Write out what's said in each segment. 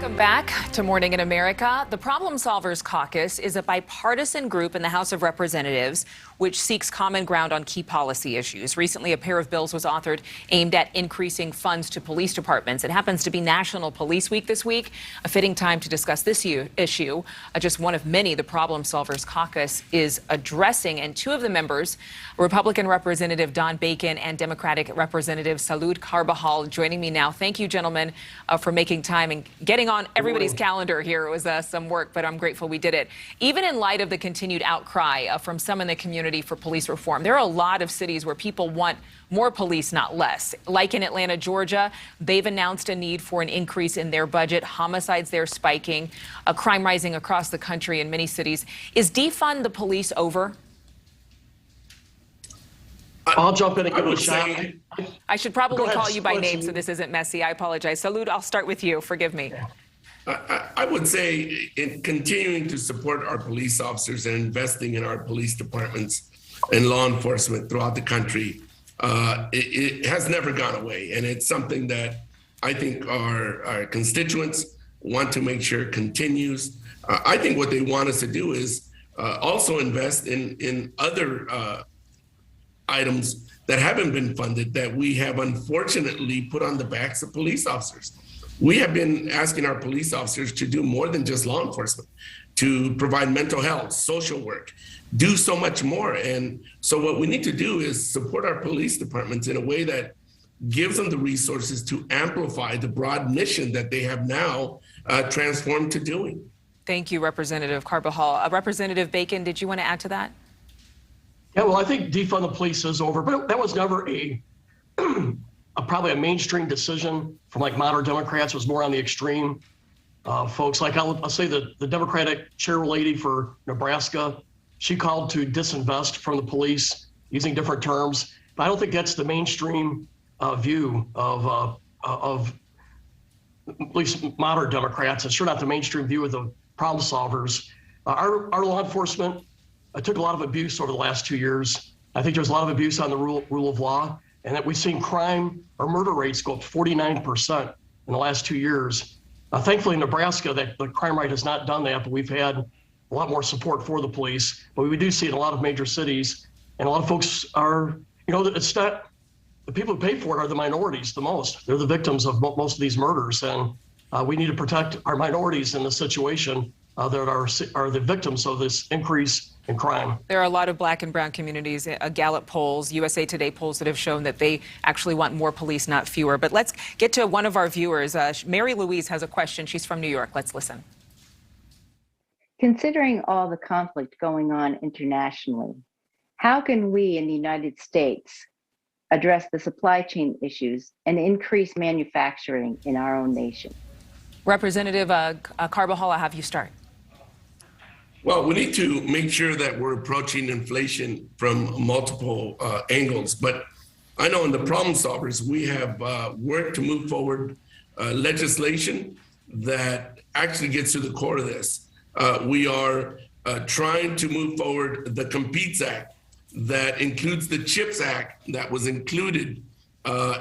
Welcome back to Morning in America. The Problem Solvers Caucus is a bipartisan group in the House of Representatives which seeks common ground on key policy issues. Recently, a pair of bills was authored aimed at increasing funds to police departments. It happens to be National Police Week this week, a fitting time to discuss this issue, just one of many the Problem Solvers Caucus is addressing. And two of the members, Republican Representative Don Bacon and Democratic Representative Salud Carbajal, joining me now. Thank you, gentlemen, for making time and getting on everybody's calendar here. It was some work, but I'm grateful we did it. Even in light of the continued outcry from some in the community for police reform, there are a lot of cities where people want more police, not less. Like in Atlanta, Georgia, they've announced a need for an increase in their budget. Homicides there spiking, crime rising across the country in many cities. Is defund the police over? I'll jump in and give it a shot. I should probably call you by name so this isn't messy. I apologize. Salud, I'll start with you. Forgive me. I would say in continuing to support our police officers and investing in our police departments and law enforcement throughout the country, it has never gone away. And it's something that I think our constituents want to make sure continues. I think what they want us to do is also invest in other items that haven't been funded that we have unfortunately put on the backs of police officers. We have been asking our police officers to do more than just law enforcement, to provide mental health, social work, do so much more. And so what we need to do is support our police departments in a way that gives them the resources to amplify the broad mission that they have now transformed to doing. Thank you, Representative Carbajal. Representative Bacon, did you want to add to that? Yeah, well, I think defund the police is over, but that was never probably a mainstream decision from like moderate Democrats. It was more on the extreme folks. Like I'll say that the Democratic chairlady for Nebraska, she called to disinvest from the police using different terms. But I don't think that's the mainstream view of at least moderate Democrats. It's sure not the mainstream view of the problem solvers. Our law enforcement took a lot of abuse over the last 2 years. I think there's a lot of abuse on the rule of law, and that we've seen crime or murder rates go up 49% in the last 2 years. Thankfully, in Nebraska, the crime rate has not done that, but we've had a lot more support for the police. But we do see it in a lot of major cities, and a lot of folks are, it's not, the people who pay for it are the minorities the most. They're the victims of most of these murders, and we need to protect our minorities in this situation that are the victims of this increase in crime. There are a lot of black and brown communities, Gallup polls, USA Today polls that have shown that they actually want more police, not fewer. But let's get to one of our viewers. Mary Louise has a question. She's from New York. Let's listen. Considering all the conflict going on internationally, how can we in the United States address the supply chain issues and increase manufacturing in our own nation? Representative Carbajal, I'll have you start. Well, we need to make sure that we're approaching inflation from multiple angles. But I know in the Problem Solvers, we have worked to move forward legislation that actually gets to the core of this. We are trying to move forward the Competes Act that includes the CHIPS Act that was included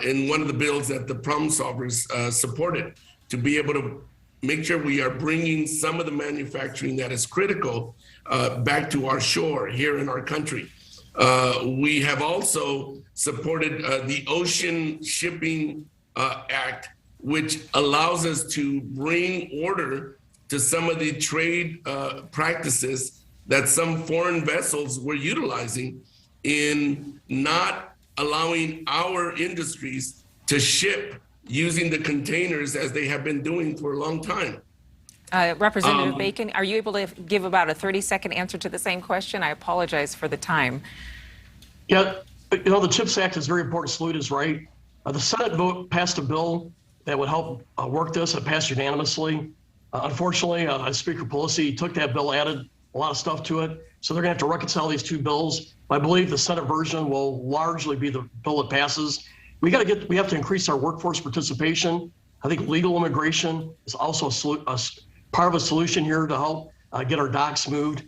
in one of the bills that the Problem Solvers supported, to be able to make sure we are bringing some of the manufacturing that is critical back to our shore here in our country. We have also supported the Ocean Shipping Act, which allows us to bring order to some of the trade practices that some foreign vessels were utilizing in not allowing our industries to ship using the containers as they have been doing for a long time. Representative Bacon, are you able to give about a 30-second answer to the same question? I apologize for the time. Yeah, the CHIPS Act is very important. Salute is right. The Senate vote passed a bill that would help work this. It passed unanimously. Unfortunately, Speaker Pelosi took that bill, added a lot of stuff to it. So they're going to have to reconcile these two bills. I believe the Senate version will largely be the bill that passes. We have to increase our workforce participation. I think legal immigration is also part of a solution here to help get our docks moved.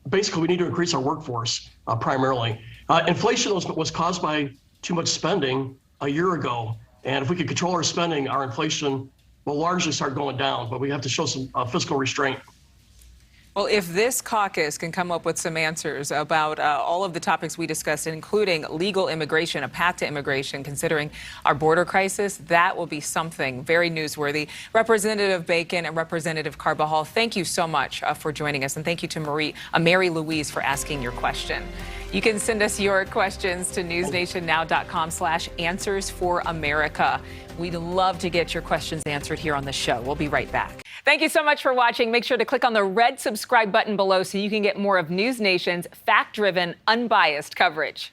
Basically, we need to increase our workforce primarily. Inflation was caused by too much spending a year ago. And if we could control our spending, our inflation will largely start going down, but we have to show some fiscal restraint. Well, if this caucus can come up with some answers about all of the topics we discussed, including legal immigration, a path to immigration, considering our border crisis, that will be something very newsworthy. Representative Bacon and Representative Carbajal, thank you so much for joining us. And thank you to Mary Louise for asking your question. You can send us your questions to newsnationnow.com/answers for America. We'd love to get your questions answered here on the show. We'll be right back. Thank you so much for watching. Make sure to click on the red subscribe button below so you can get more of News Nation's fact-driven, unbiased coverage.